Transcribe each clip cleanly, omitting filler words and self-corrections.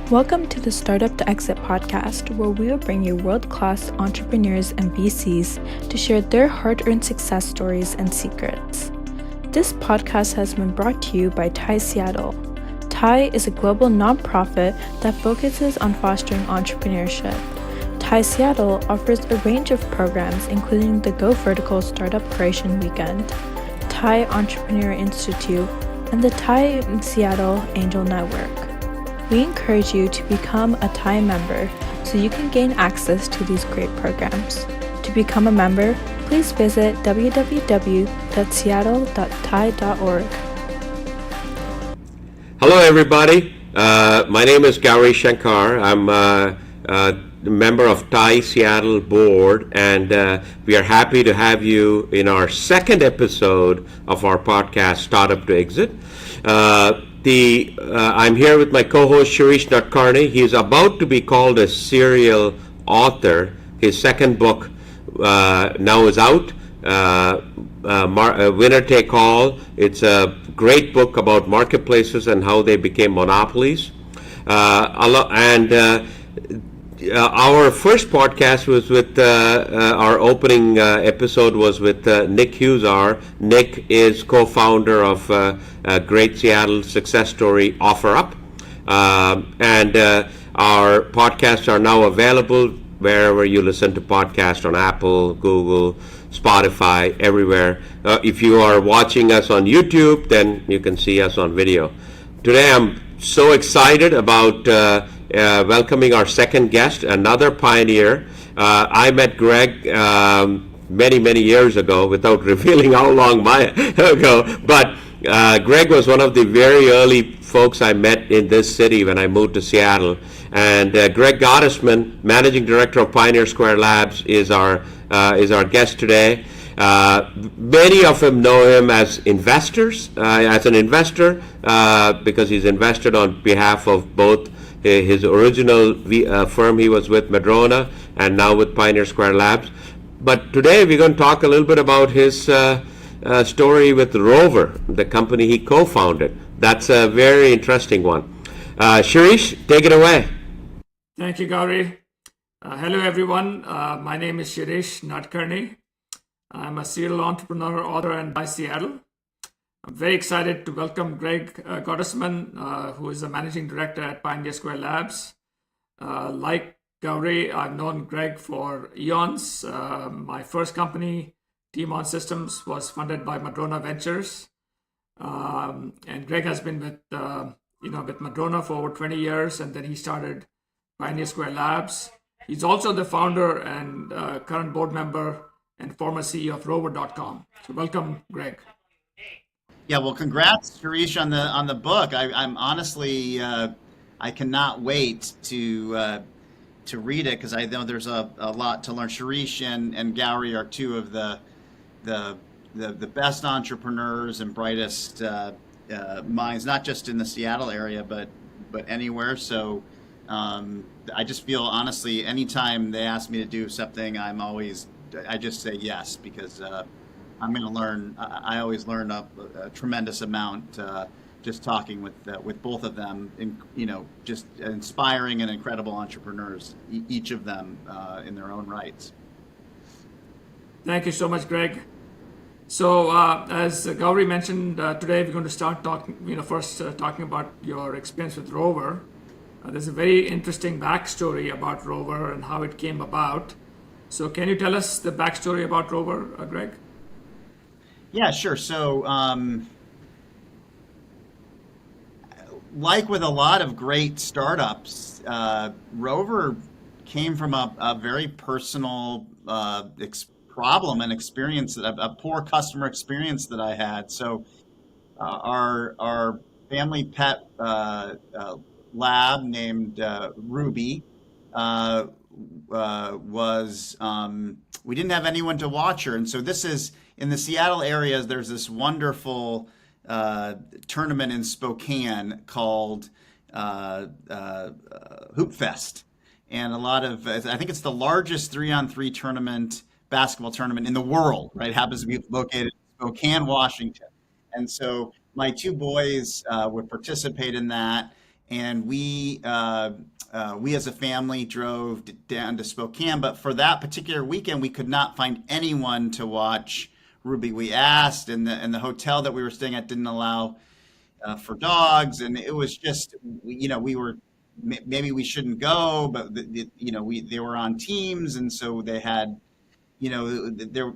Welcome to the Startup to Exit podcast, where we will bring you world-class entrepreneurs and VCs to share their hard-earned success stories and secrets. This podcast has been brought to you by TIE Seattle. TIE is a global nonprofit that focuses on fostering entrepreneurship. TIE Seattle offers a range of programs, including the Go Vertical Startup Creation Weekend, TIE Entrepreneur Institute, and the TIE Seattle Angel Network. We encourage you to become a TIE member so you can gain access to these great programs. To become a member, please visit www.seattle.tie.org. Hello, everybody. My name is Gowri Shankar. I'm a member of TIE Seattle board, and we are happy to have you in our second episode of our podcast, Startup to Exit. I'm here with my co-host Shirish Nadkarni. He is about to be called a serial author. His second book now is out. Winner Take All. It's a great book about marketplaces and how they became monopolies. Our first podcast was with our opening episode was with Nick Husar. Nick is co-founder of Great Seattle Success Story OfferUp, and our podcasts are now available wherever you listen to podcasts, on Apple, Google, Spotify, everywhere. If you are watching us on YouTube, then you can see us on video. Today I'm so excited about welcoming our second guest, another pioneer. I met Greg many years ago, without revealing how long ago, but Greg was one of the very early folks I met in this city when I moved to Seattle. And Greg Gottesman, Managing Director of Pioneer Square Labs, is our guest today. Many of them know him as as an investor, because he's invested on behalf of both his original firm he was with, Madrona, and now with Pioneer Square Labs. But today we're going to talk a little bit about his story with Rover, the company he co-founded. That's a very interesting one. Shirish, take it away. Thank you, Gowri. Hello, everyone. My name is Shirish Nadkarni. I'm a serial entrepreneur, author, and by Seattle. I'm very excited to welcome Greg Gottesman, who is the managing director at Pioneer Square Labs. Like Gowri, I've known Greg for eons. My first company, Team On Systems, was funded by Madrona Ventures, and Greg has been with Madrona for over 20 years, and then he started Pioneer Square Labs. He's also the founder and current board member and former CEO of Rover.com. So welcome, Greg. Yeah, well, congrats, Shirish, on the book. I'm honestly, I cannot wait to read it, because I know there's a lot to learn. Shirish and Gowri are two of the best entrepreneurs and brightest minds, not just in the Seattle area, but anywhere. So I just feel, honestly, anytime they ask me to do something, I just say yes, because I'm going to learn. I always learn a tremendous amount just talking with both of them. Just inspiring and incredible entrepreneurs, each of them in their own rights. Thank you so much, Greg. So as Gowri mentioned, today we're going to start talking. First talking about your experience with Rover. There's a very interesting backstory about Rover and how it came about. So can you tell us the backstory about Rover, Greg? Yeah, sure. So, like with a lot of great startups, Rover came from a very personal problem and experience, a poor customer experience that I had. So, our family pet lab named Ruby was we didn't have anyone to watch her, and so this is in the Seattle area. There's this wonderful tournament in Spokane called Hoop Fest, and I think it's the largest 3-on-3 tournament, basketball tournament in the world. Right, it happens to be located in Spokane, Washington, and so my two boys would participate in that. and we as a family drove down to Spokane. But for that particular weekend, we could not find anyone to watch Ruby. We asked, and the hotel that we were staying at didn't allow for dogs, and it was just, we were, maybe we shouldn't go, but they were on teams, and so they had,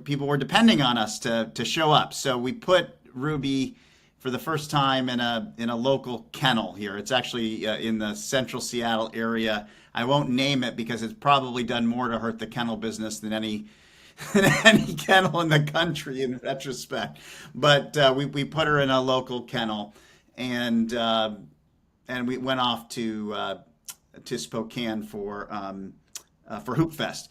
people were depending on us to show up. So we put Ruby for the first time in a local kennel here. It's actually in the central Seattle area. I won't name it because it's probably done more to hurt the kennel business than any kennel in the country in retrospect. But we put her in a local kennel, and we went off to Spokane for Hoop Fest.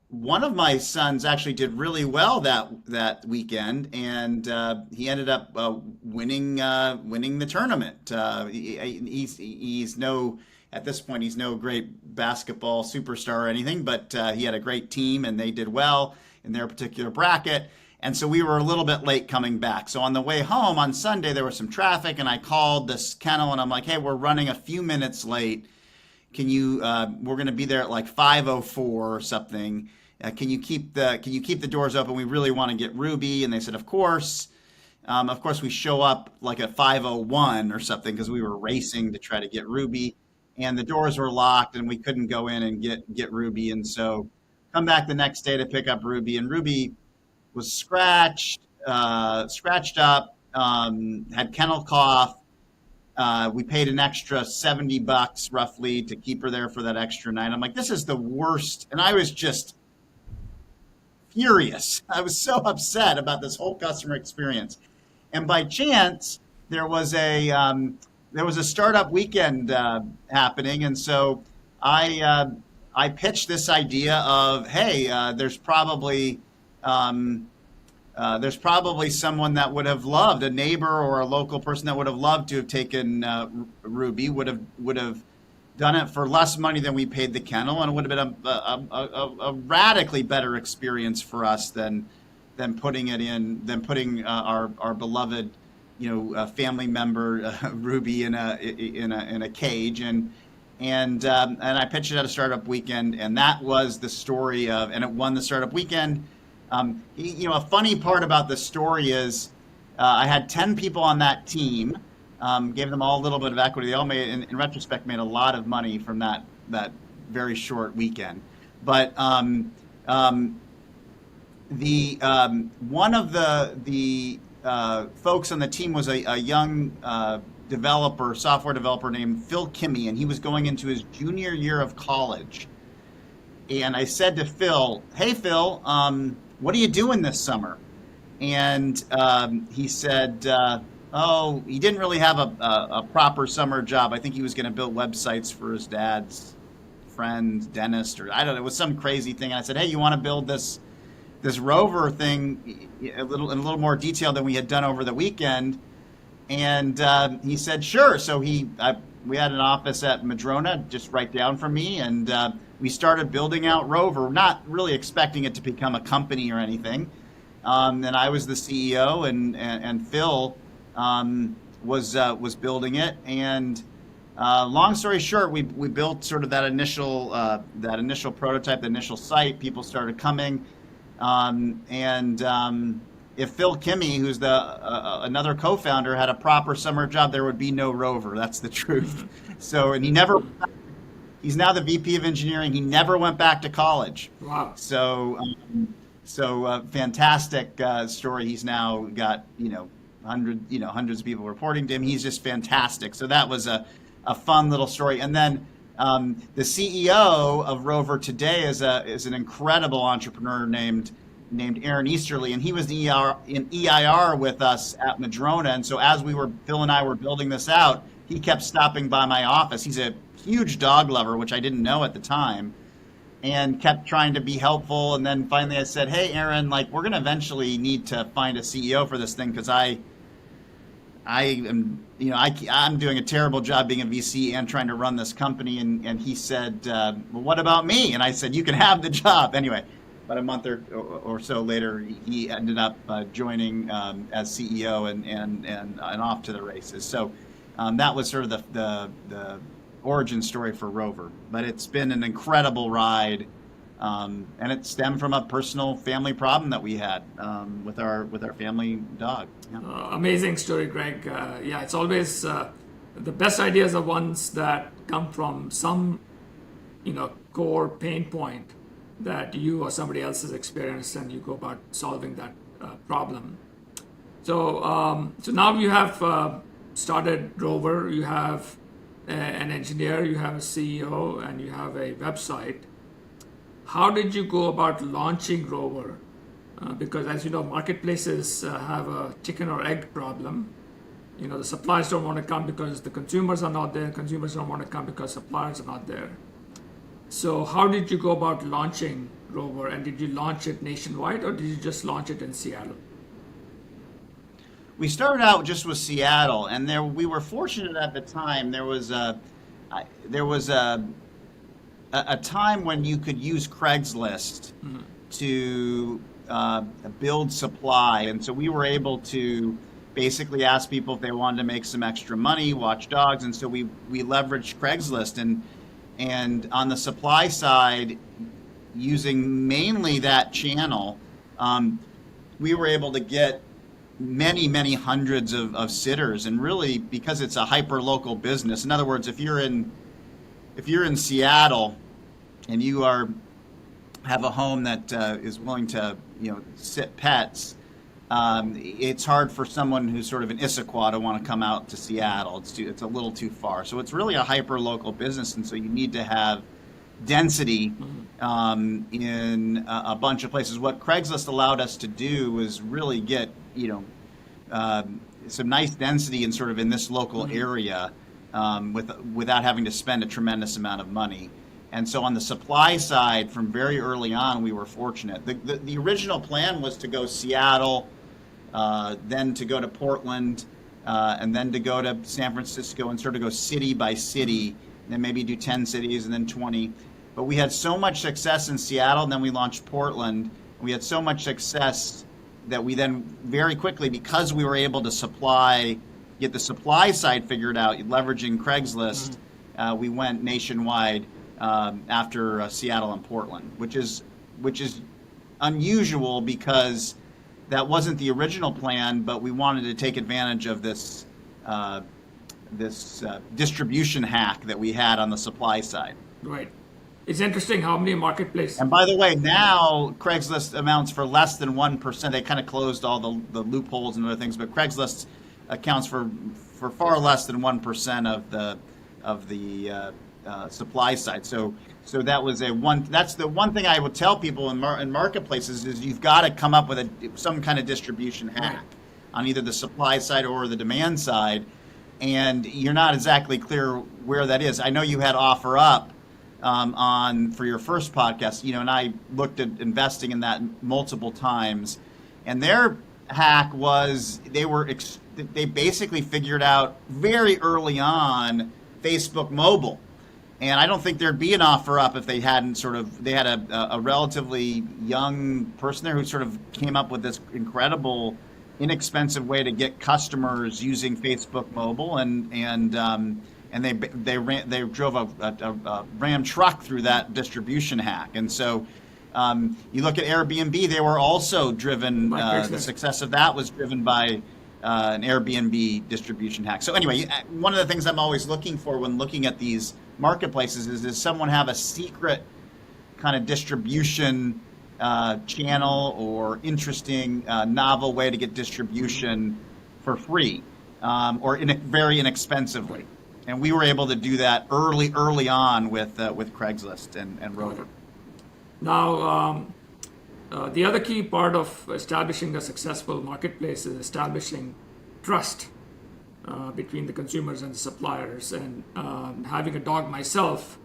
One of my sons actually did really well that weekend, and he ended up winning the tournament. At this point, he's no great basketball superstar or anything, but he had a great team, and they did well in their particular bracket. And so we were a little bit late coming back. So on the way home on Sunday, there was some traffic, and I called this kennel, and I'm like, hey, we're running a few minutes late. Can you? We're going to be there at like 5:04 or something. Can you keep the doors open? We really want to get Ruby. And they said, of course. Of course, we show up like at 5:01 or something because we were racing to try to get Ruby, and the doors were locked, and we couldn't go in and get Ruby. And so come back the next day to pick up Ruby, and Ruby was scratched up, had kennel cough. We paid an extra $70 roughly to keep her there for that extra night. I'm like, this is the worst. And I was just furious. I was so upset about this whole customer experience. And by chance, there was a startup weekend happening. And so I pitched this idea of, hey, there's probably someone that would have loved, a neighbor or a local person that would have loved to have taken Ruby, would have done it for less money than we paid the kennel, and it would have been a radically better experience for us than putting our beloved family member Ruby in a cage. And I pitched it at a startup weekend, and that was the story of, and it won the startup weekend. A funny part about the story is I had 10 people on that team, gave them all a little bit of equity. They all in retrospect, made a lot of money from that very short weekend. But one of the folks on the team was a young software developer named Phil Kimmey, and he was going into his junior year of college. And I said to Phil, hey, Phil, what are you doing this summer? And he said, he didn't really have a proper summer job. I think he was going to build websites for his dad's friend, dentist, or I don't know. It was some crazy thing. And I said, hey, you want to build this Rover thing in a little more detail than we had done over the weekend? And he said, sure. So we had an office at Madrona just right down from me, and we started building out Rover, not really expecting it to become a company or anything. And I was the CEO, and Phil was building it. And long story short, we built sort of that initial prototype, the initial site. People started coming, if Phil Kimmey, who's another co-founder, had a proper summer job, there would be no Rover. That's the truth. So, and he's now the VP of engineering. He never went back to college. Wow. So fantastic story. He's now got hundreds of people reporting to him. He's just fantastic. So that was a fun little story. And then the CEO of Rover today is an incredible entrepreneur named Aaron Easterly, and he was in EIR with us at Madrona. And so as Phil and I were building this out, he kept stopping by my office. He's a huge dog lover, which I didn't know at the time, and kept trying to be helpful. And then finally I said, hey, Aaron, we're going to eventually need to find a CEO for this thing, because I'm doing a terrible job being a VC and trying to run this company. And he said, well, what about me? And I said, you can have the job. Anyway, about a month or so later, he ended up joining as CEO and off to the races. So That was sort of the origin story for Rover. But it's been an incredible ride, and it stemmed from a personal family problem that we had with our family dog. Yeah. Amazing story, Greg. Yeah, it's always the best ideas are ones that come from some, core pain point that you or somebody else has experienced, and you go about solving that problem. So now you have started Rover. You have an engineer, you have a CEO, and you have a website. How did you go about launching Rover? Because as you know, marketplaces have a chicken or egg problem. The suppliers don't want to come because the consumers are not there. Consumers don't want to come because suppliers are not there. So how did you go about launching Rover? And did you launch it nationwide, or did you just launch it in Seattle? We started out just with Seattle, and we were fortunate at the time. There was a time when you could use Craigslist to build supply, and so we were able to basically ask people if they wanted to make some extra money, watch dogs, and so we leveraged Craigslist, and on the supply side, using mainly that channel, we were able to get many hundreds of sitters, and really because it's a hyper local business. In other words, if you're in Seattle and you have a home that is willing to sit pets, it's hard for someone who's sort of in Issaquah to want to come out to Seattle. It's a little too far. So it's really a hyper local business, and so you need to have density in a bunch of places. What Craigslist allowed us to do was really get some nice density in this local area without having to spend a tremendous amount of money. And so on the supply side, from very early on, we were fortunate. The original plan was to go Seattle, then to go to Portland, and then to go to San Francisco and sort of go city by city, and then maybe do 10 cities and then 20. But we had so much success in Seattle, and then we launched Portland. We had so much success that we then very quickly, because we were able to get the supply side figured out, leveraging Craigslist, we went nationwide after Seattle and Portland, which is unusual because that wasn't the original plan, but we wanted to take advantage of this distribution hack that we had on the supply side. Right. It's interesting how many marketplaces. And by the way, now Craigslist amounts for less than 1%. They kind of closed all the loopholes and other things, but Craigslist accounts for far less than 1% of the supply side. So that's the one thing I would tell people in marketplaces is you've got to come up with some kind of distribution hack on either the supply side or the demand side, and you're not exactly clear where that is. I know you had OfferUp for your first podcast, and I looked at investing in that multiple times, and their hack was they basically figured out very early on Facebook mobile. And I don't think there'd be an OfferUp if they hadn't they had a relatively young person there who sort of came up with this incredible, inexpensive way to get customers using Facebook mobile, and they drove a Ram truck through that distribution hack. And so you look at Airbnb, they were also driven, the success of that was driven by an Airbnb distribution hack. So anyway, one of the things I'm always looking for when looking at these marketplaces is, does someone have a secret kind of distribution channel or interesting novel way to get distribution for free or very inexpensively? And we were able to do that early on with Craigslist and Rover. Now, the other key part of establishing a successful marketplace is establishing trust between the consumers and the suppliers. And having a dog myself,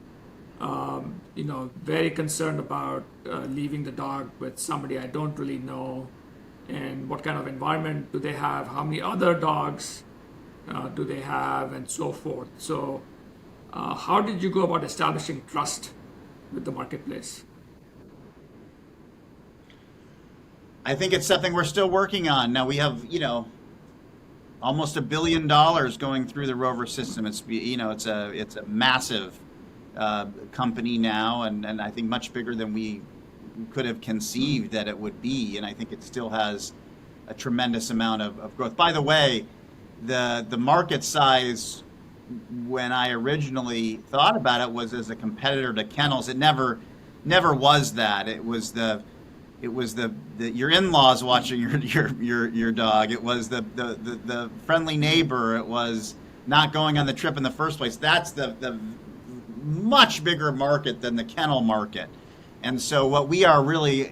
very concerned about leaving the dog with somebody I don't really know, and what kind of environment do they have, how many other dogs do they have, and so forth. So how did you go about establishing trust with the marketplace? I think it's something we're still working on. Now we have, almost $1 billion going through the Rover system. It's a massive company now, and I think much bigger than we could have conceived that it would be. And I think it still has a tremendous amount of growth. By the way, the market size when I originally thought about it was as a competitor to kennels. It never was that. It was the your in-laws watching your dog. It was the friendly neighbor. It was not going on the trip in the first place. That's the much bigger market than the kennel market. And so what we are really,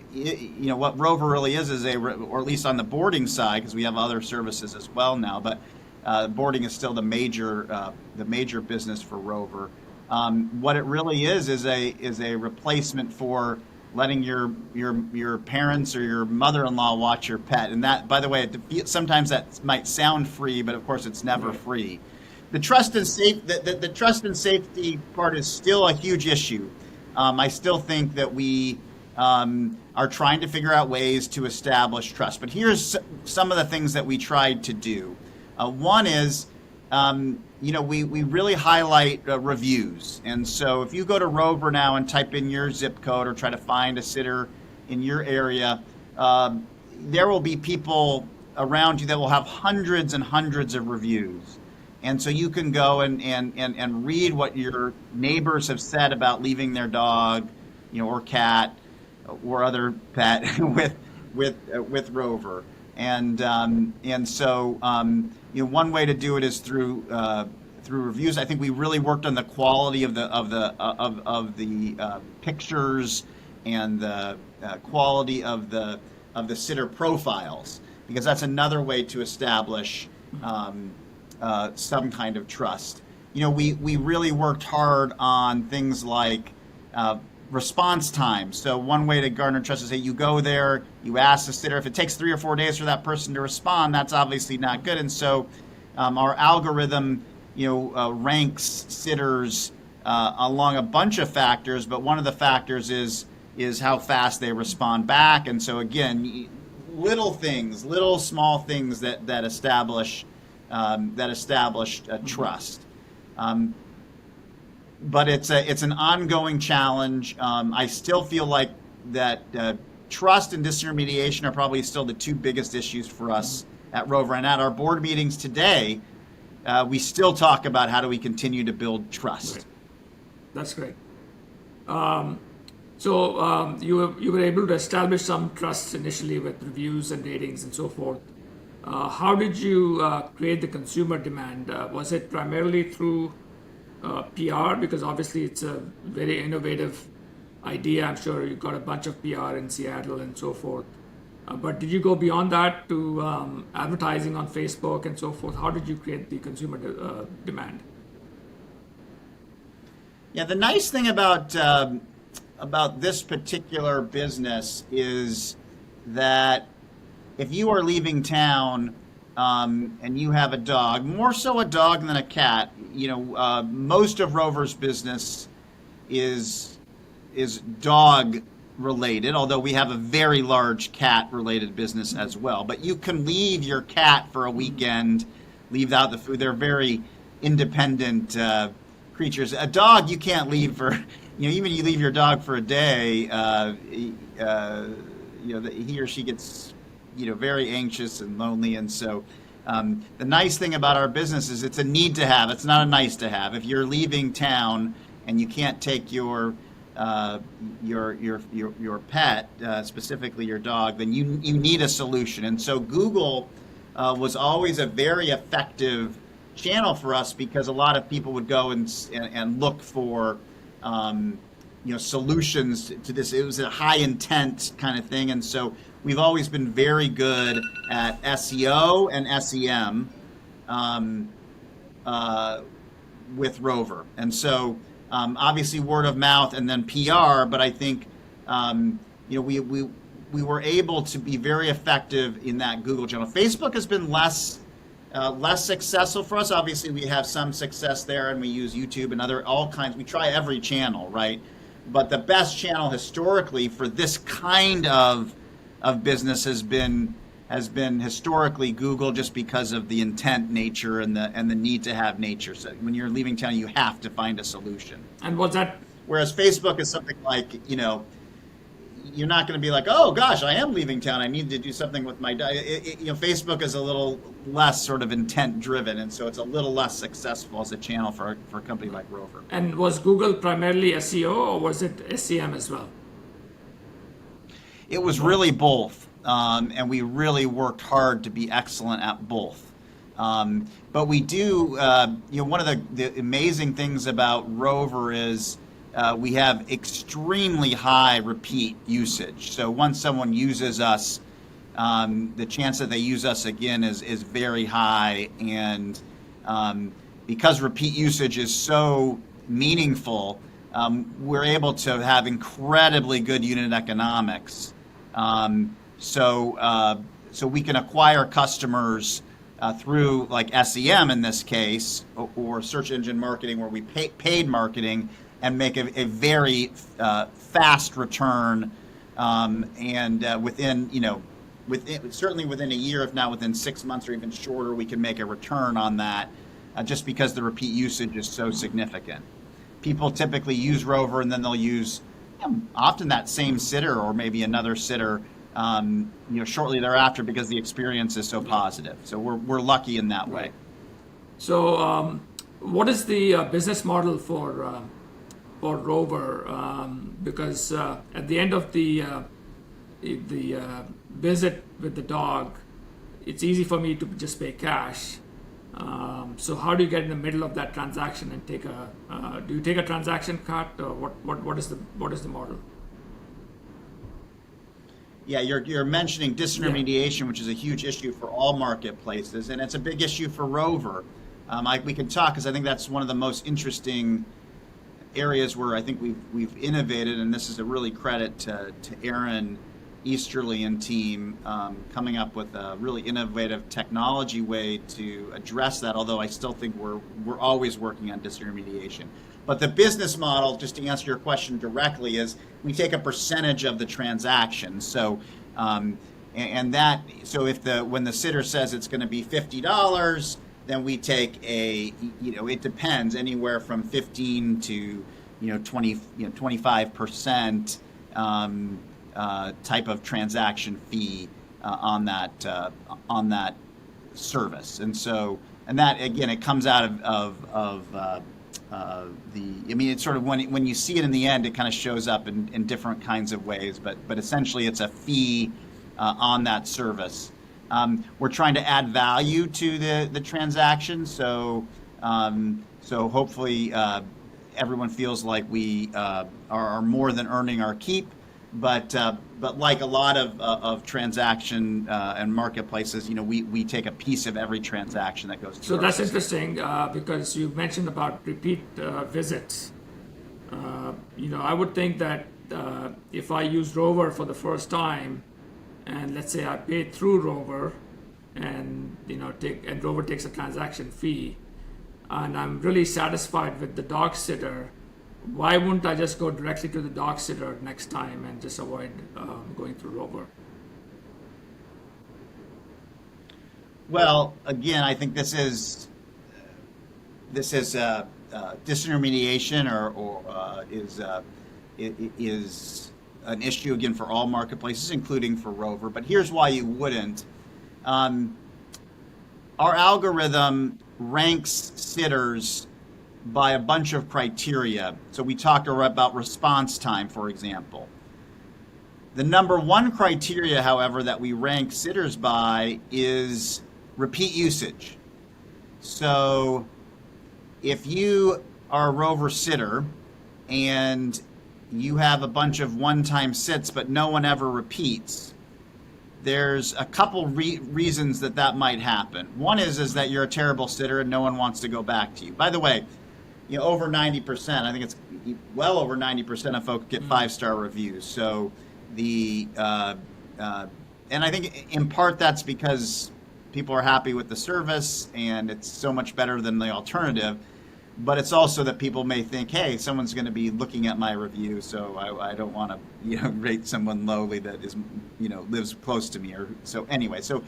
what Rover really is or at least on the boarding side, because we have other services as well now, but boarding is still the major business for Rover. What it really is a replacement for letting your parents or your mother-in-law watch your pet. And that, by the way, sometimes that might sound free, but of course it's never free. The trust and safety part is still a huge issue. I still think that we are trying to figure out ways to establish trust. But here's some of the things that we tried to do. One is, we really highlight reviews. And so if you go to Rover now and type in your zip code or try to find a sitter in your area, there will be people around you that will have hundreds and hundreds of reviews. And so you can go and read what your neighbors have said about leaving their dog, or cat or other pet with Rover. And so one way to do it is through reviews. I think we really worked on the quality of the pictures and the quality of the sitter profiles, because that's another way to establish some kind of trust. We really worked hard on things like response time. So one way to garner trust is that you go there, you ask the sitter. If it takes 3 or 4 days for that person to respond, that's obviously not good. And so our algorithm, ranks sitters along a bunch of factors, but one of the factors is how fast they respond back. And so again, little small things that establish trust. But it's an ongoing challenge. I still feel like that trust and disintermediation are probably still the two biggest issues for us at Rover. And at our board meetings today, we still talk about how do we continue to build trust. Great. That's great. So you were able to establish some trust initially with reviews and ratings and so forth. How did you create the consumer demand? Was it primarily through PR? Because obviously it's a very innovative idea. I'm sure you got a bunch of PR in Seattle and so forth. But did you go beyond that to advertising on Facebook and so forth? How did you create the consumer demand? Yeah, the nice thing about this particular business is that if you are leaving town and you have a dog, more so a dog than a cat, most of Rover's business is dog related, although we have a very large cat related business as well. But you can leave your cat for a weekend, leave out the food. They're very independent creatures. A dog you can't leave for, even you leave your dog for a day, he or she gets very anxious and lonely. And so the nice thing about our business is it's a need to have. It's not a nice to have. If you're leaving town and you can't take your pet, specifically your dog, then you need a solution. And so Google was always a very effective channel for us, because a lot of people would go and look for solutions to this. It was a high intent kind of thing. And so we've always been very good at SEO and SEM with Rover. And so obviously word of mouth and then PR, but I think we were able to be very effective in that Google channel. Facebook has been less successful for us. Obviously we have some success there, and we use YouTube and all kinds. We try every channel, right? But the best channel historically for this kind of business has been has been historically Google, just because of the intent nature and the need to have nature. So when you're leaving town, you have to find a solution. And was that Whereas Facebook is something like, you're not going to be like, oh gosh, I am leaving town, I need to do something with my Facebook is a little less sort of intent driven, and so it's a little less successful as a channel for a company like Rover. and was Google primarily SEO or was it SEM as well? It was really both, and we really worked hard to be excellent at both. But we do, one of the amazing things about Rover is we have extremely high repeat usage. So once someone uses us, the chance that they use us again is very high. And because repeat usage is so meaningful, we're able to have incredibly good unit economics. So we can acquire customers through like SEM in this case, or search engine marketing, where we paid marketing, and make a very fast return, and certainly within a year, if not within 6 months or even shorter, we can make a return on that, just because the repeat usage is so significant. People typically use Rover, and then they'll use often that same sitter or maybe another sitter shortly thereafter, because the experience is so positive. So we're lucky in that way. So what is the business model for Rover? Because at the end of the visit with the dog, it's easy for me to just pay cash. So how do you get in the middle of that transaction and take do you take a transaction cut, or what is the model? Yeah, you're mentioning disintermediation, which is a huge issue for all marketplaces, and it's a big issue for Rover. We can talk, because I think that's one of the most interesting areas where I think we've innovated, and this is a really credit to Aaron Easterly and team, coming up with a really innovative technology way to address that, although I still think we're always working on disintermediation. But the business model, just to answer your question directly, is we take a percentage of the transaction. So when the sitter says it's going to be $50, then we take it depends, anywhere from 15 to 25% type of transaction fee on that service. And that again, it comes out of it's sort of when you see it in the end, it kind of shows up in different kinds of ways, but essentially it's a fee on that service. We're trying to add value to the transaction, so hopefully everyone feels like we are more than earning our keep. But like a lot of transaction and marketplaces, we take a piece of every transaction that goes through. So that's interesting, because you mentioned about repeat visits. I would think that if I use Rover for the first time, and let's say I pay through Rover, and Rover takes a transaction fee, and I'm really satisfied with the dog sitter, why wouldn't I just go directly to the dog sitter next time and just avoid going through Rover? Well, again, I think this is disintermediation, or is an issue again for all marketplaces, including for Rover. But here's why you wouldn't. Our algorithm ranks sitters by a bunch of criteria. So we talked about response time, for example. The number one criteria, however, that we rank sitters by is repeat usage. So if you are a Rover sitter and you have a bunch of one-time sits, but no one ever repeats, there's a couple reasons that might happen. One is that you're a terrible sitter and no one wants to go back to you. By the way, over 90%, I think it's well over 90% of folks get 5-star reviews. So and I think in part that's because people are happy with the service and it's so much better than the alternative. but it's also that people may think, hey, someone's going to be looking at my review, so I don't want to rate someone lowly that is lives close to me. Or so anyway. So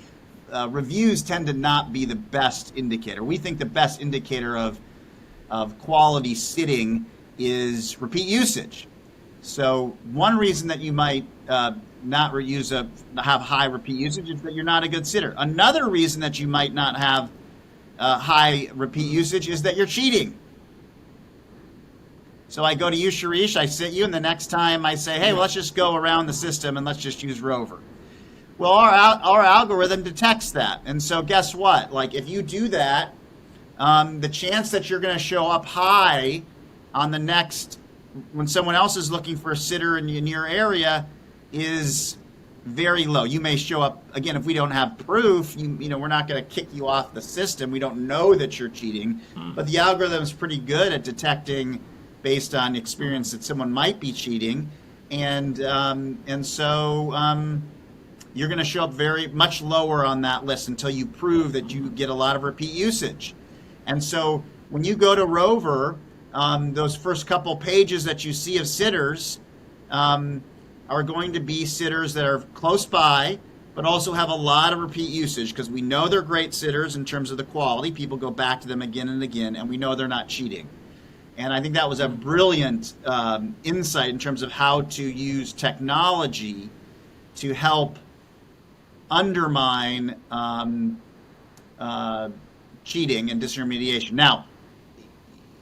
reviews tend to not be the best indicator. We think the best indicator of quality sitting is repeat usage. So one reason that you might not have high repeat usage is that you're not a good sitter. Another reason that you might not have high repeat usage is that you're cheating. So I go to you, Shirish, I sit you, and the next time I say, hey, well, let's just go around the system and let's just use Rover. Well, our algorithm detects that. And so guess what? Like if you do that, the chance that you're going to show up high on the next, when someone else is looking for a sitter in your area, is very low. You may show up, again, if we don't have proof, we're not going to kick you off the system. We don't know that you're cheating, but the algorithm is pretty good at detecting based on experience that someone might be cheating. And so you're going to show up very much lower on that list until you prove that you get a lot of repeat usage. And so when you go to Rover, those first couple pages that you see of sitters are going to be sitters that are close by, but also have a lot of repeat usage because we know they're great sitters in terms of the quality. People go back to them again and again, and we know they're not cheating. And I think that was a brilliant insight in terms of how to use technology to help undermine cheating and disintermediation. Now,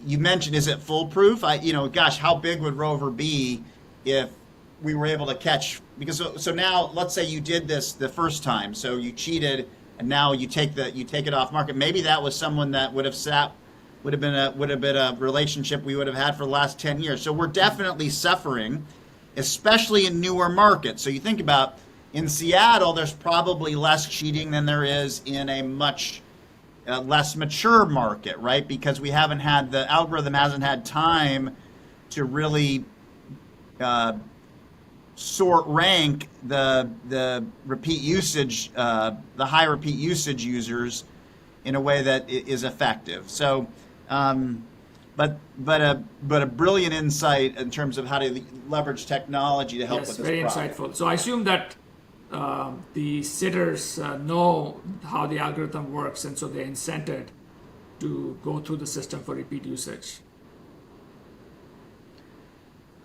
you mentioned, is it foolproof? Gosh, how big would Rover be if we were able to catch? Because so now, let's say you did this the first time, so you cheated, and now you take it off market. Maybe that was someone that would have been a relationship we would have had for the last 10 years. So we're definitely suffering, especially in newer markets. So you think about in Seattle, there's probably less cheating than there is in a much less mature market, right? Because the algorithm hasn't had time to really sort rank the repeat usage, the high repeat usage users in a way that is effective. So, but a brilliant insight in terms of how to leverage technology to help with this very problem. insightful. So I assume that the sitters know how the algorithm works, and so they're incented to go through the system for repeat usage.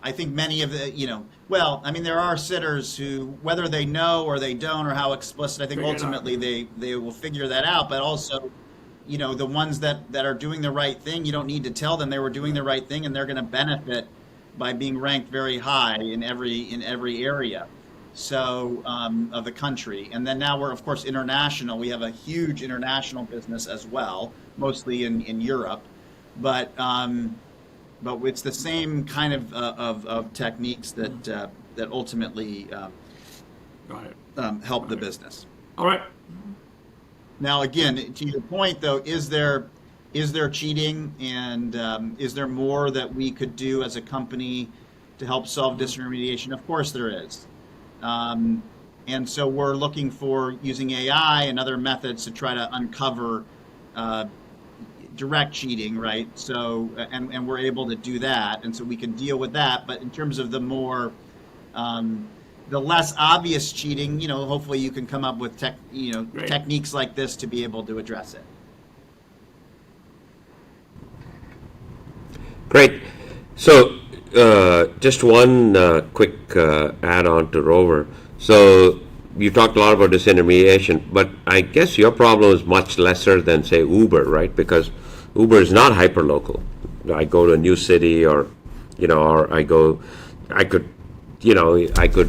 I think many of there are sitters who, whether they know or they don't, or how explicit, I think ultimately they will figure that out. But also, the ones that are doing the right thing, you don't need to tell them they were doing the right thing, and they're going to benefit by being ranked very high in every area. So of the country. And then now we're, of course, international. We have a huge international business as well, mostly in Europe. But it's the same kind of techniques that ultimately help the business. All right. Now, again, to your point, though, is there cheating, and is there more that we could do as a company to help solve disintermediation? Of course there is. And so we're looking for using AI and other methods to try to uncover direct cheating, right? So, and we're able to do that, and so we can deal with that. But in terms of the more, the less obvious cheating, hopefully you can come up with techniques like this to be able to address it. Great. So, just one quick add-on to Rover. So you talked a lot about disintermediation, but I guess your problem is much lesser than, say, Uber, right? Because Uber is not hyperlocal. I go to a new city, or I could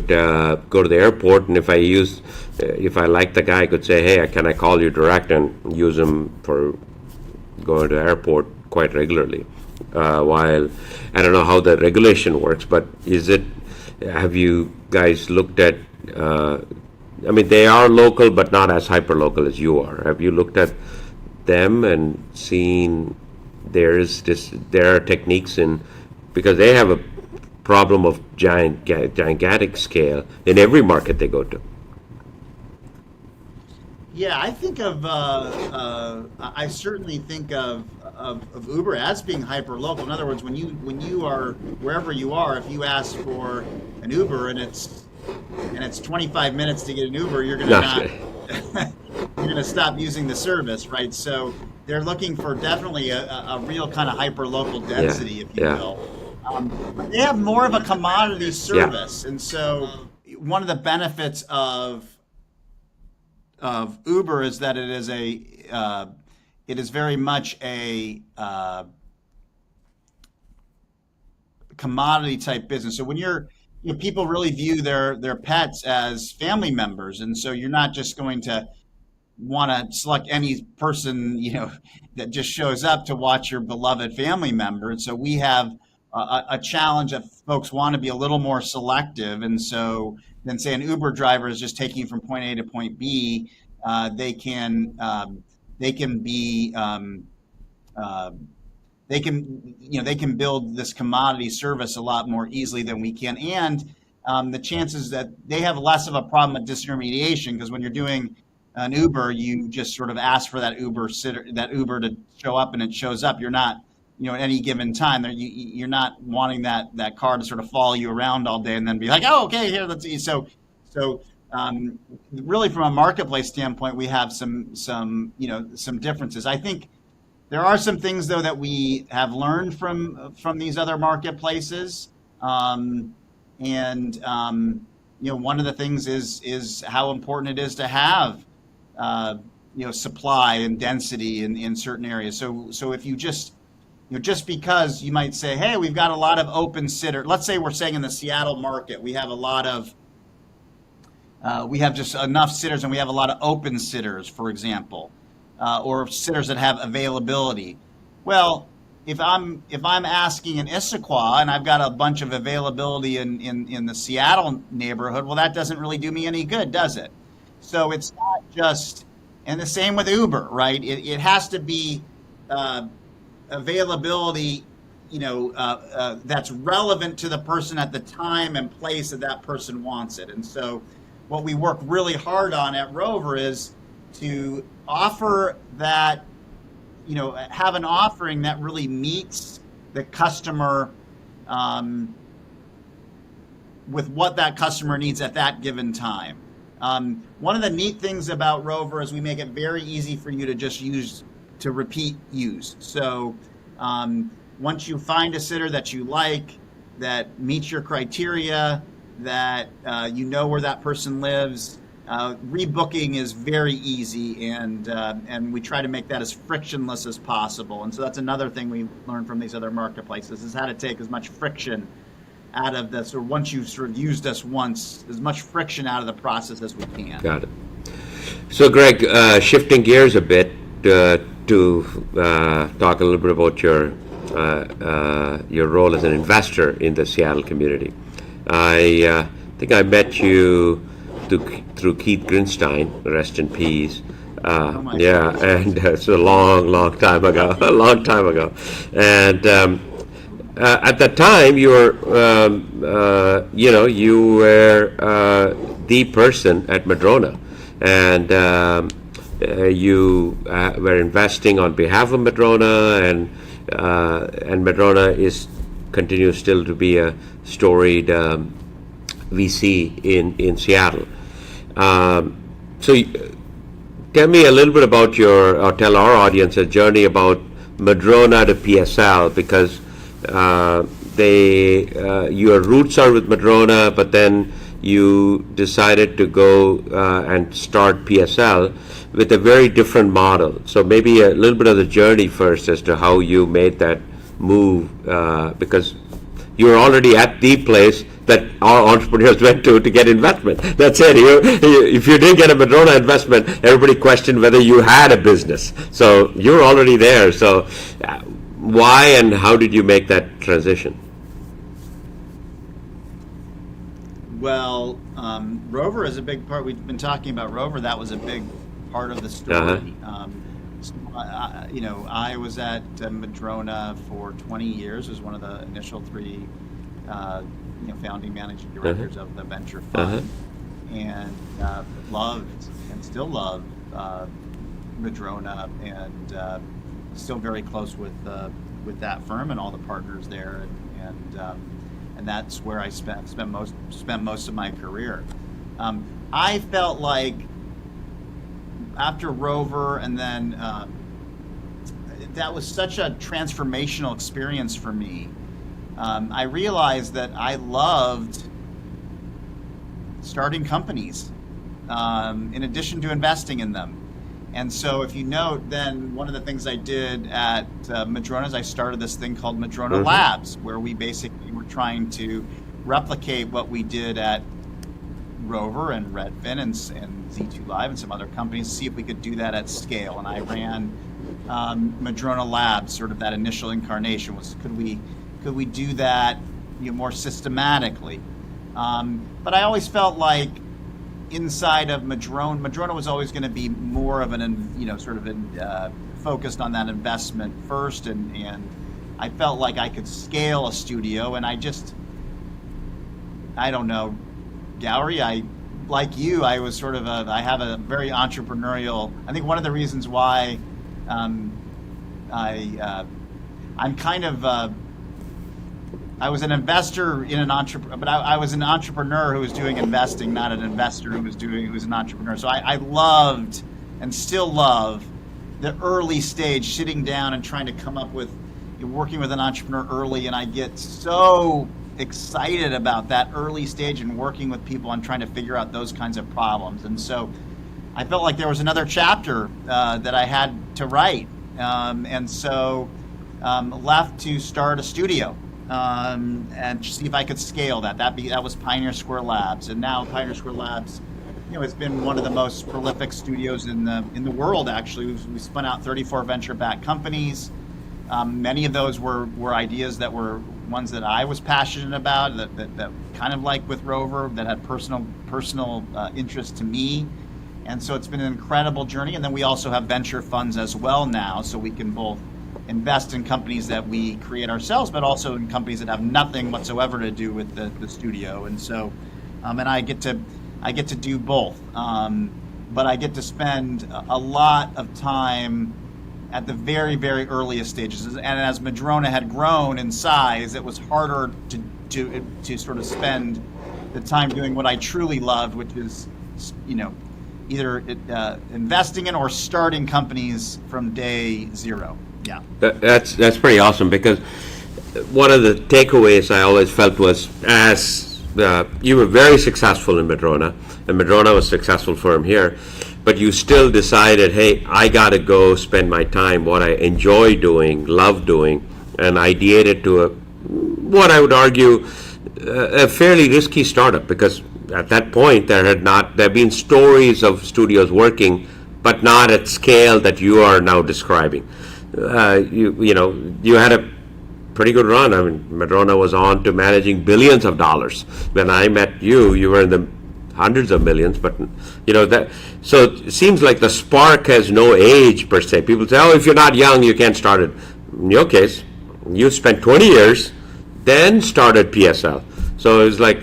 go to the airport, and if I like the guy, I could say, hey, can I call you direct, and use him for going to the airport quite regularly. While I don't know how the regulation works, but have you guys looked at, they are local, but not as hyper-local as you are. Have you looked at them and seen there are techniques because they have a problem of gigantic scale in every market they go to? Yeah, I think I certainly think of Uber as being hyper local. In other words, when you are wherever you are, if you ask for an Uber and it's 25 minutes to get an Uber, you're gonna not Okay. you're gonna stop using the service, right? So they're looking for definitely a real kind of hyper local Yeah. density, if you Yeah. will. But they have more of a commodity Yeah. service, and so one of the benefits of Uber is that it is very much a commodity type business. So when people really view their pets as family members, and so you're not just going to want to select any person that just shows up to watch your beloved family member. And so we have a challenge that folks want to be a little more selective, and so then say an Uber driver is just taking you from point A to point B, they can be uh, they can build this commodity service a lot more easily than we can, and the chances that they have less of a problem with disintermediation, because when you're doing an Uber, you just sort of ask for that Uber to show up, and it shows up. You're not, at any given time, you're not wanting that car to sort of follow you around all day and then be like, oh, okay, here, let's eat. So really, from a marketplace standpoint, we have some differences. I think there are some things, though, that we have learned from these other marketplaces, and one of the things is how important it is to have supply and density in certain areas. So if you just because you might say, hey, we've got a lot of open sitter. Let's say we're saying in the Seattle market we have a lot of we have just enough sitters, and we have a lot of open sitters, for example, or sitters that have availability. Well, if I'm asking in Issaquah and I've got a bunch of availability in the Seattle neighborhood, well, that doesn't really do me any good, does it? So it's not just, and the same with Uber, right? It has to be availability, that's relevant to the person at the time and place that person wants it. And so what we work really hard on at Rover is to offer that, have an offering that really meets the customer with what that customer needs at that given time. One of the neat things about Rover is we make it very easy for you to just repeat use. So once you find a sitter that you like, that meets your criteria, that where that person lives, rebooking is very easy, and we try to make that as frictionless as possible. And so that's another thing we learned from these other marketplaces, is how to take as much friction out of this, or once you've sort of used us once, as much friction out of the process as we can. Got it. So, Greg, shifting gears a bit to talk a little bit about your role as an investor in the Seattle community. I think I met you through Keith Grinstein, rest in peace. Yeah, and it's a long time ago, And at that time, you were, you were the person at Madrona, and you were investing on behalf of Madrona, and Madrona continues still to be a storied VC in Seattle. So tell me a little bit about tell our audience a journey about Madrona to PSL, because your roots are with Madrona, but then you decided to go and start PSL with a very different model. So maybe a little bit of the journey first as to how you made that move, because you were already at the place that our entrepreneurs went to get investment. That's it. If you didn't get a Madrona investment, everybody questioned whether you had a business. So you were already there. So why and how did you make that transition? Well, Rover is a big part. We've been talking about Rover. That was a big part of the story. I was at Madrona for 20 years. Was one of the initial three, founding managing directors of the venture fund, and loved and still love Madrona, and still very close with that firm and all the partners there, and that's where I spent most of my career. I felt like after Rover, and then that was such a transformational experience for me. I realized that I loved starting companies, in addition to investing in them. And so if you note, then one of the things I did at Madrona is I started this thing called Madrona Labs, where we basically were trying to replicate what we did at Rover and Redfin and Z2 Live and some other companies, see if we could do that at scale. And I ran Madrona Labs, sort of that initial incarnation was, could we do that, more systematically? But I always felt like inside of Madrona was always going to be more of an, focused on that investment first, and I felt like I could scale a studio, and I don't know, Gowri, like you, I was sort of I have a very entrepreneurial, I think one of the reasons why I'm kind of, I was an investor in an entrepreneur, but I was an entrepreneur who was doing investing, not an investor who was an entrepreneur. So I loved and still love the early stage, sitting down and trying to come up with, working with an entrepreneur early, and I get so excited about that early stage and working with people and trying to figure out those kinds of problems. And so I felt like there was another chapter that I had to write, and so left to start a studio. And see if I could scale that. That was Pioneer Square Labs, and now Pioneer Square Labs, has been one of the most prolific studios in the world. Actually, we spun out 34 venture-backed companies. Many of those were ideas that were ones that I was passionate about, that kind of like with Rover, that had personal interest to me. And so it's been an incredible journey. And then we also have venture funds as well now, so we can both invest in companies that we create ourselves, but also in companies that have nothing whatsoever to do with the studio. And so, and I get to do both. But I get to spend a lot of time at the very, very earliest stages. And as Madrona had grown in size, it was harder to sort of spend the time doing what I truly loved, which is, either investing in or starting companies from day zero. Yeah, that's pretty awesome, because one of the takeaways I always felt was, as you were very successful in Madrona, and Madrona was a successful firm here, but you still decided, hey, I got to go spend my time, what I enjoy doing, love doing, and ideated to what I would argue a fairly risky startup, because at that point there have been stories of studios working, but not at scale that you are now describing. You had a pretty good run. I mean, Madrona was on to managing billions of dollars. When I met you, you were in the hundreds of millions. But that. So it seems like the spark has no age per se. People say, "Oh, if you're not young, you can't start it." In your case, you spent 20 years, then started PSL. So it's like,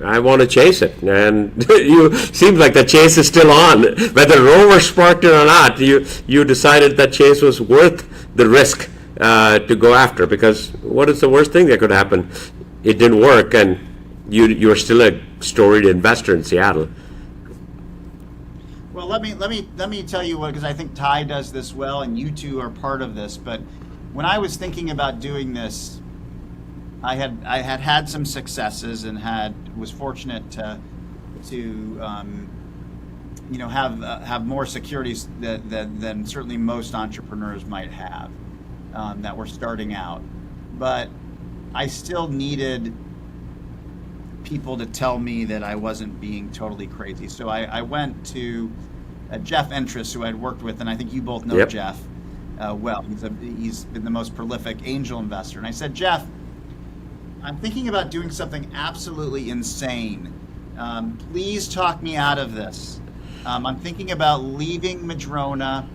I want to chase it, and you seems like the chase is still on. Whether Rover sparked it or not, you decided that chase was worth the risk to go after. Because what is the worst thing that could happen? It didn't work, and you're still a storied investor in Seattle. Well, let me tell you what, because I think Ty does this well, and you two are part of this. But when I was thinking about doing this, I had some successes and was fortunate to have more securities than certainly most entrepreneurs might have that were starting out. But I still needed people to tell me that I wasn't being totally crazy. So I went to Jeff Entrus, who I'd worked with, and I think you both know Jeff well. He's been the most prolific angel investor. And I said, Jeff, I'm thinking about doing something absolutely insane. Please talk me out of this. I'm thinking about leaving Madrona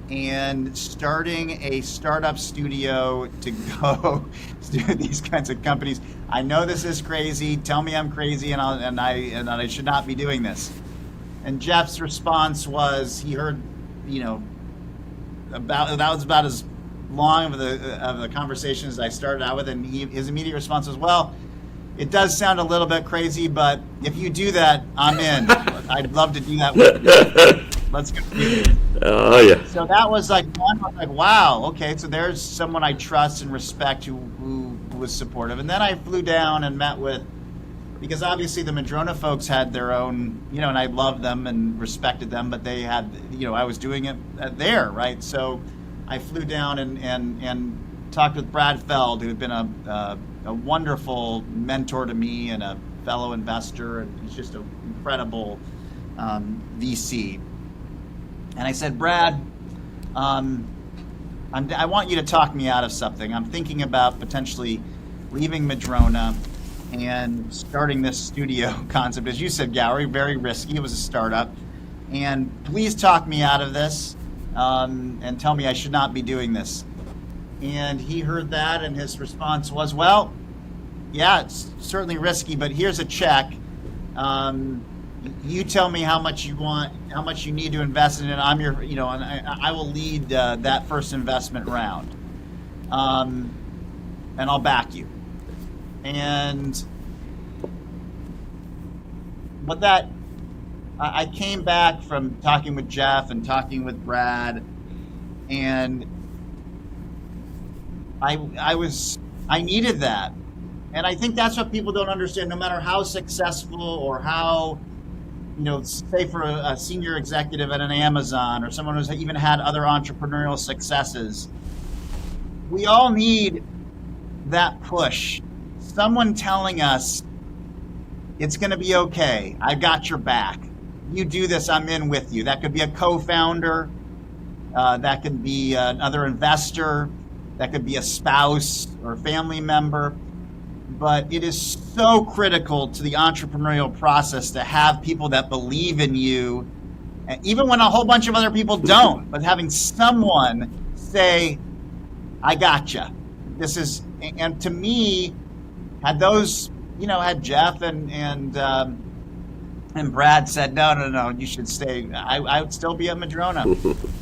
and starting a startup studio to go do these kinds of companies. I know this is crazy. Tell me I'm crazy, and I should not be doing this. And Jeff's response was, he heard, that was about as long of the conversation as I started out with, and his immediate response was, well, it does sound a little bit crazy, but if you do that, I'm in. I'd love to do that with you. Let's go. Oh, yeah. So that was like one. I was like, wow, okay, so there's someone I trust and respect who was supportive. And then I flew down and met with, because obviously the Madrona folks had their own, and I loved them and respected them, but they had, I was doing it there, right? So I flew down and talked with Brad Feld, who had been a wonderful mentor to me and a fellow investor, and he's just an incredible VC. And I said, Brad, I want you to talk me out of something. I'm thinking about potentially leaving Madrona and starting this studio concept. As you said, Gowri, very risky. It was a startup. And please talk me out of this and tell me I should not be doing this. And he heard that, and his response was, well, yeah, it's certainly risky, but here's a check. You tell me how much you want, how much you need to invest in it. I'm your, and I will lead that first investment round. And I'll back you. But I came back from talking with Jeff and talking with Brad, and I needed that. And I think that's what people don't understand. No matter how successful or how, say for a senior executive at an Amazon or someone who's even had other entrepreneurial successes, we all need that push. Someone telling us it's going to be okay. I got your back. You do this, I'm in with you. That could be a co-founder. That could be another investor. That could be a spouse or a family member. But it is so critical to the entrepreneurial process to have people that believe in you, even when a whole bunch of other people don't. But having someone say, I gotcha. This is, and to me, had those, had Jeff and Brad said, no, you should stay, I would still be at Madrona.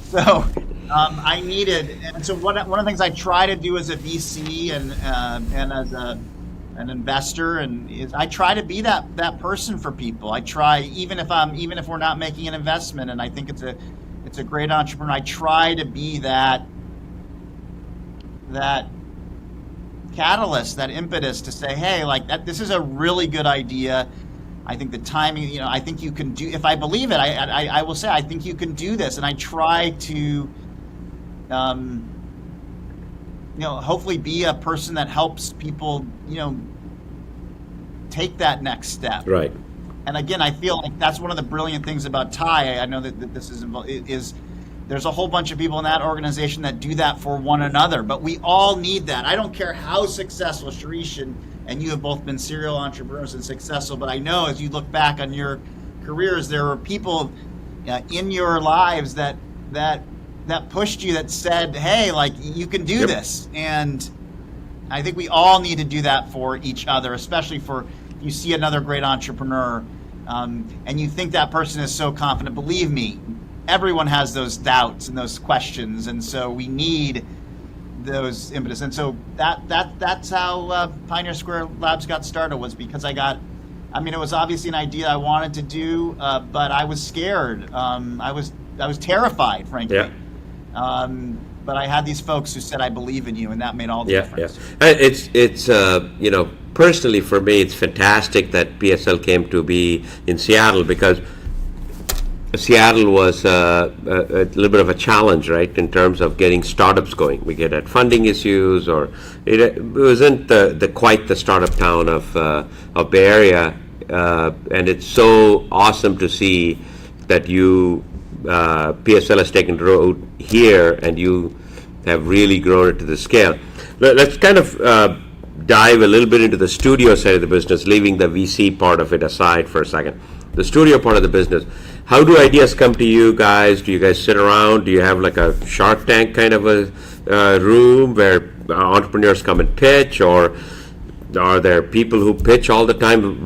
So I needed, and so one of the things I try to do as a VC and as an investor, and is I try to be that person for people. I try, even if we're not making an investment, and I think it's a great entrepreneur, I try to be that catalyst, that impetus to say, hey, like this is a really good idea. I think the timing, I think you can do, if I believe it, I will say, I think you can do this. And I try to, hopefully be a person that helps people, take that next step. Right. And again, I feel like that's one of the brilliant things about TIE. I know that this is there's a whole bunch of people in that organization that do that for one another, but we all need that. I don't care how successful Shirish and you have both been serial entrepreneurs and successful, but I know as you look back on your careers, there were people in your lives that pushed you, that said, hey, like you can do this. And I think we all need to do that for each other, especially for you see another great entrepreneur and you think that person is so confident. Believe me, everyone has those doubts and those questions, and so we need those impetus. And so that's how Pioneer Square Labs got started, was because it was obviously an idea I wanted to do, but I was scared. I was terrified, frankly. Yeah. But I had these folks who said, I believe in you, and that made all the difference. It's personally for me, it's fantastic that PSL came to be in Seattle, because Seattle was a little bit of a challenge, right, in terms of getting startups going. We get at funding issues, or it wasn't quite the startup town of Bay Area, and it's so awesome to see that PSL has taken the road here, and you have really grown it to the scale. Let's kind of dive a little bit into the studio side of the business, leaving the VC part of it aside for a second. The studio part of the business. How do ideas come to you guys? Do you guys sit around? Do you have like a Shark Tank kind of a room where entrepreneurs come and pitch, or Are there people who pitch all the time?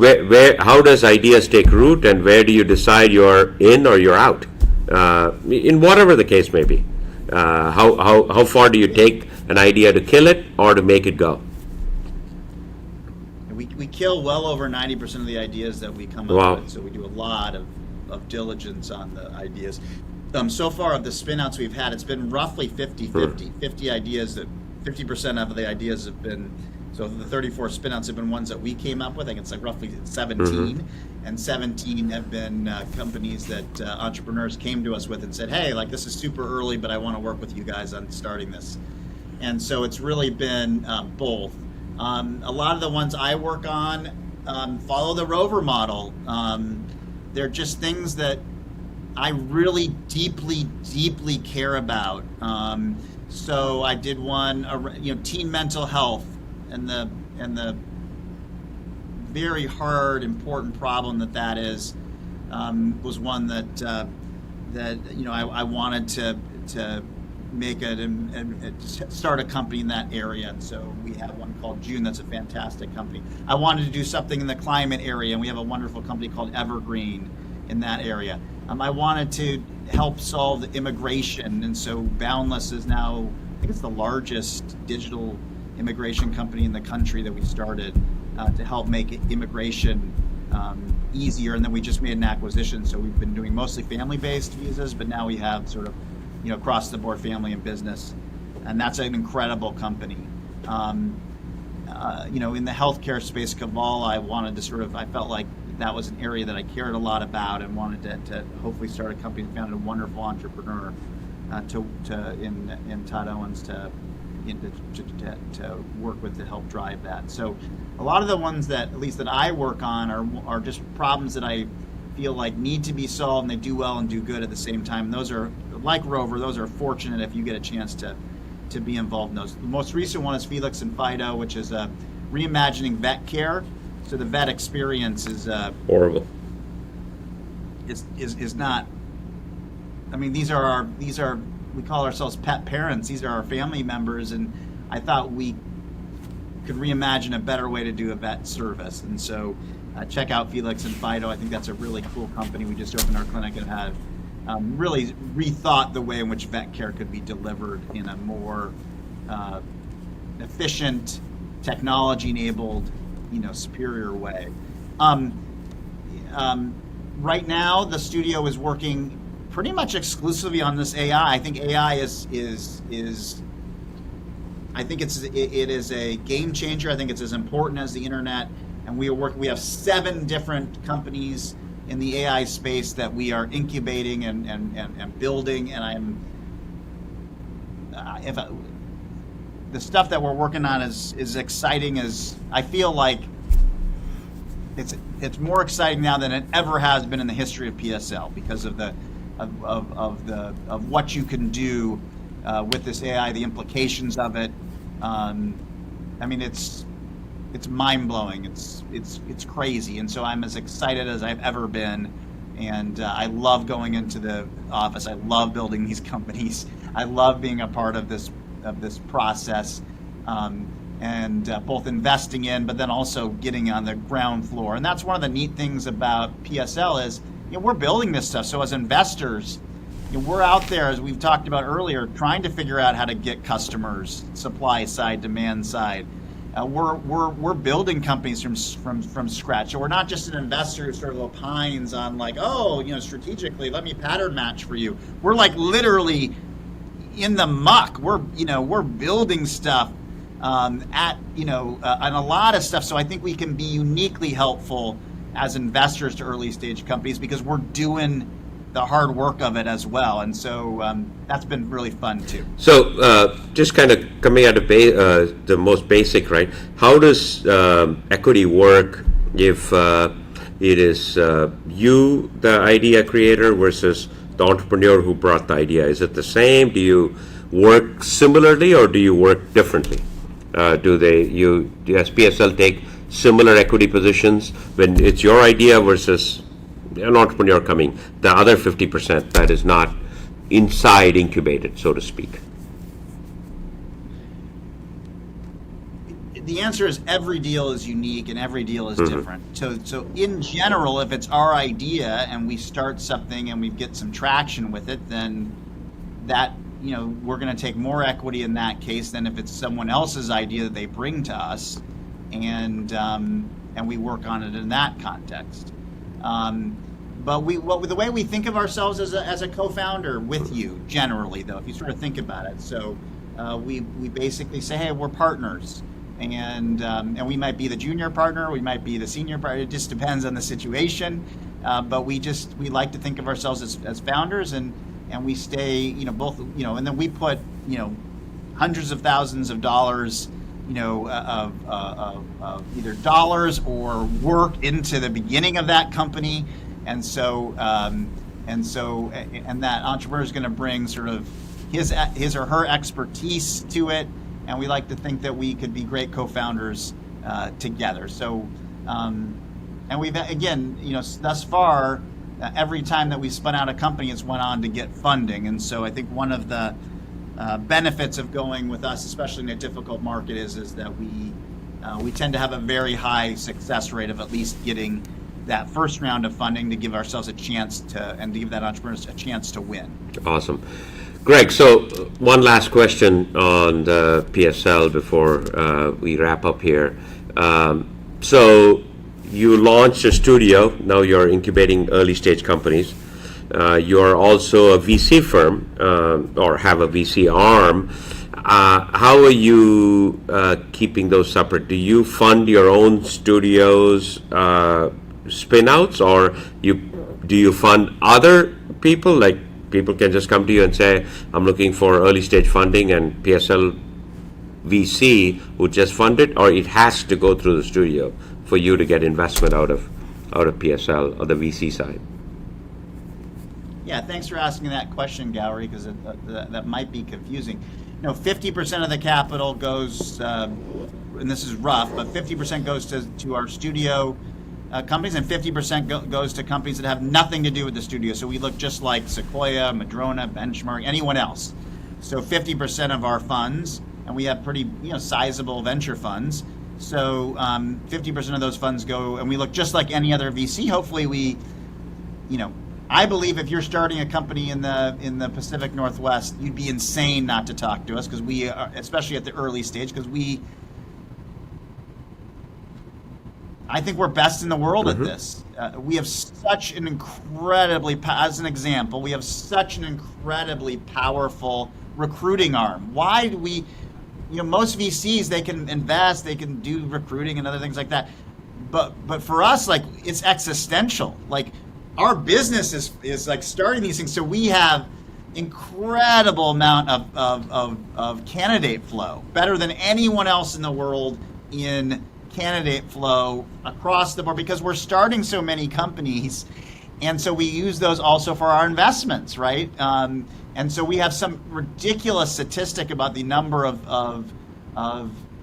How does ideas take root, and where do you decide you're in or you're out? In whatever the case may be. How far do you take an idea to kill it or to make it go? We kill well over 90% of the ideas that we come Wow. up with, so we do a lot of diligence on the ideas. So far of the spin-outs we've had, it's been roughly 50-50. 50 ideas that 50% of the ideas have been, so the 34 spin-outs have been ones that we came up with. I think it's like roughly 17, and 17 have been companies that entrepreneurs came to us with and said, hey, like this is super early, but I want to work with you guys on starting this. And so it's really been both. A lot of the ones I work on follow the Rover model. They're just things that I really deeply care about. So I did one, teen mental health, and the very hard, important problem that is, was one that I wanted to make it and start a company in that area. And so we have one called Joon that's a fantastic company. I wanted to do something in the climate area, and we have a wonderful company called Ever.green in that area. I wanted to help solve the immigration, and so Boundless is now, I think it's the largest digital immigration company in the country that we started to help make immigration easier. And then we just made an acquisition, so we've been doing mostly family-based visas, but now we have sort of across the board family and business, and that's an incredible company. In the healthcare space, Kevala, I felt like that was an area that I cared a lot about and wanted to hopefully start a company, and found a wonderful entrepreneur in Todd Owens to work with to help drive that. So a lot of the ones that, at least that I work on, are just problems that I feel like need to be solved, and they do well and do good at the same time. And those are, like Rover, those are fortunate if you get a chance to be involved in those. The most recent one is Felix and Fido, which is reimagining vet care. So the vet experience is horrible. Is not. I mean, these are we call ourselves pet parents. These are our family members, and I thought we could reimagine a better way to do a vet service. And so check out Felix and Fido. I think that's a really cool company. We just opened our clinic and have really rethought the way in which vet care could be delivered in a more efficient, technology-enabled, superior way. Right now, the studio is working pretty much exclusively on this AI. I think AI is I think it is a game changer. I think it's as important as the internet. And we have 7 different companies in the AI space that we are incubating and building. And the stuff that we're working on is exciting as I feel like it's more exciting now than it ever has been in the history of PSL because of what you can do with this AI, the implications of it. I mean, it's mind-blowing. It's crazy. And so I'm as excited as I've ever been. And I love going into the office. I love building these companies. I love being a part of this process, and both investing in, but then also getting on the ground floor. And that's one of the neat things about PSL is, we're building this stuff. So as investors, we're out there, as we've talked about earlier, trying to figure out how to get customers, supply side, demand side. We're building companies from scratch. So we're not just an investor who sort of opines on like, strategically, let me pattern match for you. We're like literally in the muck. We're building stuff on a lot of stuff. So I think we can be uniquely helpful as investors to early stage companies because we're doing the hard work of it as well. And so that's been really fun too. So just kind of coming out of the most basic, right? How does equity work if it is you, the idea creator, versus the entrepreneur who brought the idea? Is it the same? Do you work similarly or do you work differently? Does PSL take similar equity positions when it's your idea versus an entrepreneur coming, the other 50% that is not inside incubated, so to speak? the answer is every deal is unique and every deal is different. So in general, if it's our idea and we start something and we get some traction with it, then that, we're going to take more equity in that case than if it's someone else's idea that they bring to us, and we work on it in that context. But the way we think of ourselves as a co-founder with you, generally, though, if you sort of think about it, so we basically say, hey, we're partners, and we might be the junior partner, we might be the senior partner. It just depends on the situation. But we like to think of ourselves as founders, and we stay, both, and then we put, hundreds of thousands of dollars, of either dollars or work into the beginning of that company. And that entrepreneur is going to bring sort of his or her expertise to it, and we like to think that we could be great co-founders together. So, and we've again, thus far, every time that we spun out a company, it's went on to get funding, and so I think one of the benefits of going with us, especially in a difficult market, is that we tend to have a very high success rate of at least getting that first round of funding to give ourselves a chance to give that entrepreneurs a chance to win. Awesome. Greg, so one last question on the PSL before we wrap up here. So you launched a studio, now you're incubating early stage companies. You're also a VC firm, or have a VC arm. How are you keeping those separate? Do you fund your own studios spin-outs, or do you fund other people? Like, people can just come to you and say, I'm looking for early stage funding, and PSL VC would just fund it, or it has to go through the studio for you to get investment out of PSL or the VC side? Yeah, thanks for asking that question, Gowri, because that might be confusing. 50% of the capital goes, and this is rough, but 50% goes to our studio companies, and 50% goes to companies that have nothing to do with the studio. So we look just like Sequoia, Madrona, Benchmark, anyone else. So 50% of our funds, and we have pretty sizable venture funds. So 50% of those funds go, and we look just like any other VC. Hopefully I believe if you're starting a company in the Pacific Northwest, you'd be insane not to talk to us, because we are, especially at the early stage, because I think we're best in the world at this. We have such an incredibly, as an example, we have such an incredibly powerful recruiting arm. Why do we, most VCs, they can invest, they can do recruiting and other things like that. But for us, like, it's existential. Like, our business is like starting these things. So we have incredible amount of candidate flow, better than anyone else in the world in candidate flow across the board, because we're starting so many companies, and so we use those also for our investments, right? And so we have some ridiculous statistic about the number of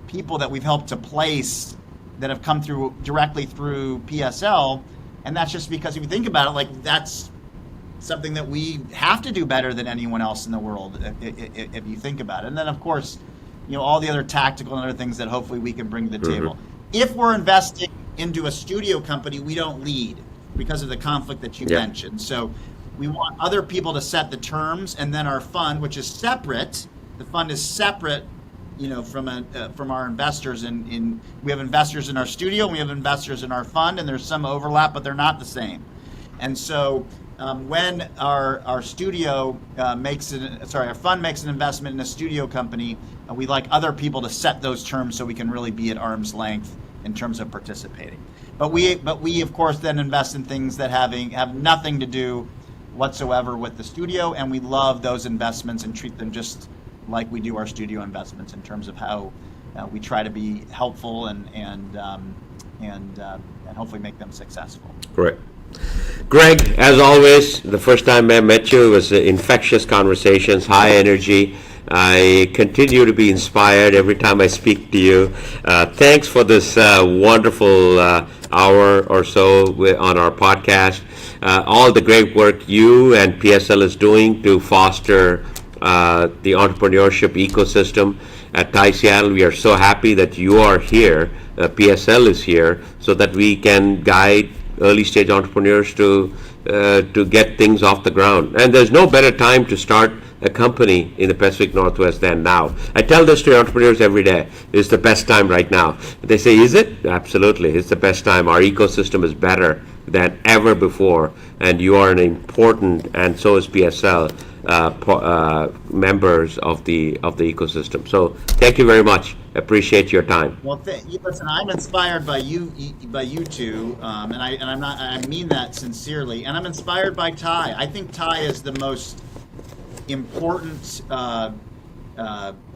people that we've helped to place that have come through directly through PSL, and that's just because if you think about it, like, that's something that we have to do better than anyone else in the world, if you think about it. And then, of course, all the other tactical and other things that hopefully we can bring to the table. If we're investing into a studio company, we don't lead because of the conflict that you mentioned. So we want other people to set the terms, and then our fund, which is separate, the fund is separate, from our investors. In we have investors in our studio, and we have investors in our fund, and there's some overlap, but they're not the same. And so when our studio our fund makes an investment in a studio company, we like other people to set those terms so we can really be at arm's length in terms of participating. But we of course then invest in things that have nothing to do whatsoever with the studio, and we love those investments and treat them just like we do our studio investments in terms of how we try to be helpful and hopefully make them successful. Great. Greg, as always, the first time I met you, it was infectious conversations, high energy. I continue to be inspired every time I speak to you. Thanks for this wonderful hour or so on our podcast. All the great work you and PSL is doing to foster the entrepreneurship ecosystem. at Thai Seattle, we are so happy that you are here. PSL is here so that we can guide early stage entrepreneurs to get things off the ground. And there's no better time to start a company in the Pacific Northwest than now. I tell this to entrepreneurs every day. It's the best time right now. They say, is it? Absolutely. It's the best time. Our ecosystem is better than ever before. And you are an important, and so is PSL, members of the ecosystem. So thank you very much. Appreciate your time. Well, listen, I'm inspired by you two, and I mean that sincerely. And I'm inspired by Thai. I think Thai is the most important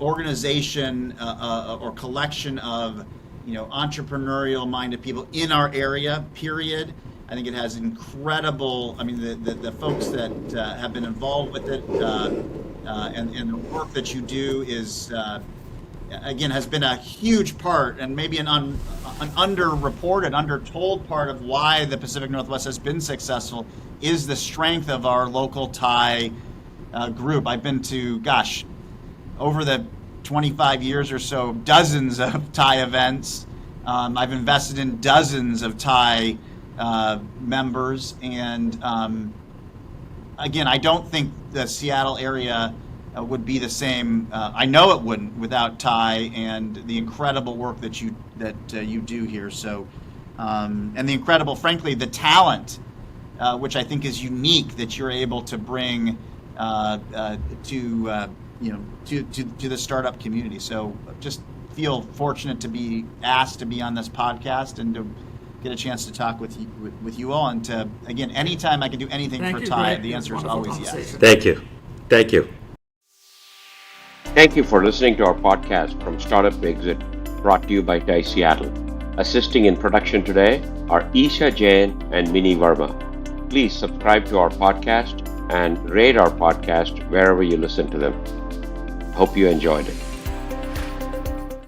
organization or collection of entrepreneurial-minded people in our area. Period. I think it has incredible. I mean, the folks that have been involved with it and the work that you do is. Again, has been a huge part and maybe an underreported, undertold part of why the Pacific Northwest has been successful is the strength of our local Thai group. I've been to, over the 25 years or so, dozens of Thai events. I've invested in dozens of Thai members. And again, I don't think the Seattle area would be the same. I know it wouldn't without Thai and the incredible work that you do here. So, and the incredible, frankly, the talent, which I think is unique that you're able to bring to the startup community. So, just feel fortunate to be asked to be on this podcast and to get a chance to talk with you all. And to, again, anytime I can do anything for Thai, the answer is always yes. Thank you. Thank you. Thank you for listening to our podcast from Startup Exit, brought to you by Thai Seattle. Assisting in production today are Eesha, Jain, and Minee Verma. Please subscribe to our podcast and rate our podcast wherever you listen to them. Hope you enjoyed it.